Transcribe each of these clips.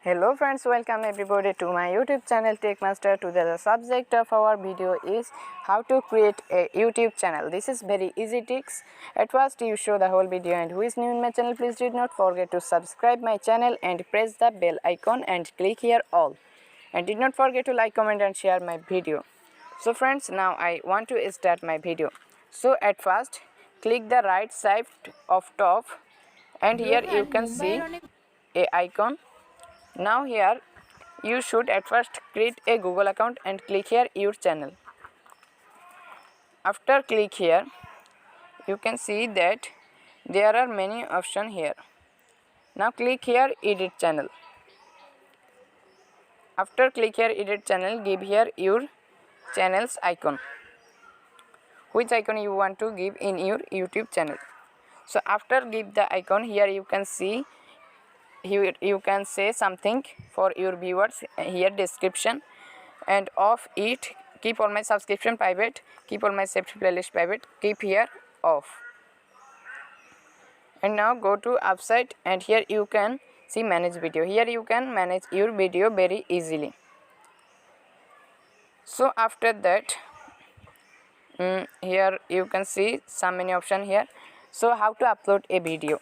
Hello friends, welcome everybody to my YouTube channel Tech Master. Today the subject of our video is how to create a YouTube channel. This is very easy tricks. At first you show the whole video, and who is new in my channel, please do not forget to subscribe my channel and press the bell icon and click here all. And did not forget to like, comment and share my video. So friends, now I want to start my video. So at first click the right side of top, and here you can see a icon. Now here you should at first create a Google account and click here your channel. After click here, you can see that there are many options here. Now click here edit channel. After click here edit channel, give here your channel's icon. Which icon you want to give in your YouTube channel. So after give the icon, here you can see, here you can say something for your viewers, here description, and off it, keep all my subscription private, keep all my saved playlist private, keep here off. And now go to upside, and here you can see manage video. Here you can manage your video very easily. So after that, here you can see some many option here. So how to upload a video?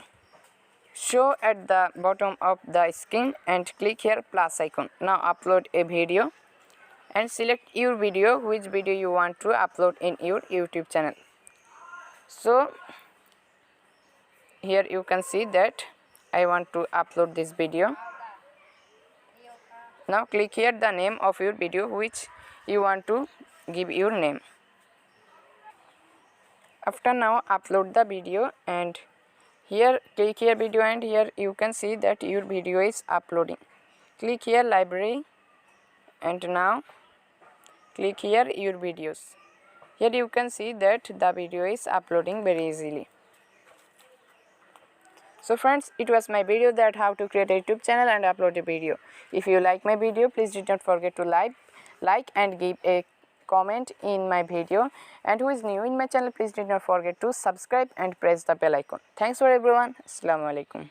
Show at the bottom of the screen and click here plus icon. Now upload a video and select your video, which video you want to upload in your YouTube channel. So here you can see that I want to upload this video. Now click here the name of your video, which you want to give your name. After now upload the video, and here click here video, and here you can see that your video is uploading. Click here library, and now click here your videos. Here you can see that the video is uploading very easily. So friends, it was my video that how to create a YouTube channel and upload a video. If you like my video, please do not forget to like and give a comment in my video, and who is new in my channel, please do not forget to subscribe and press the bell icon. Thanks for everyone. Assalamu alaikum.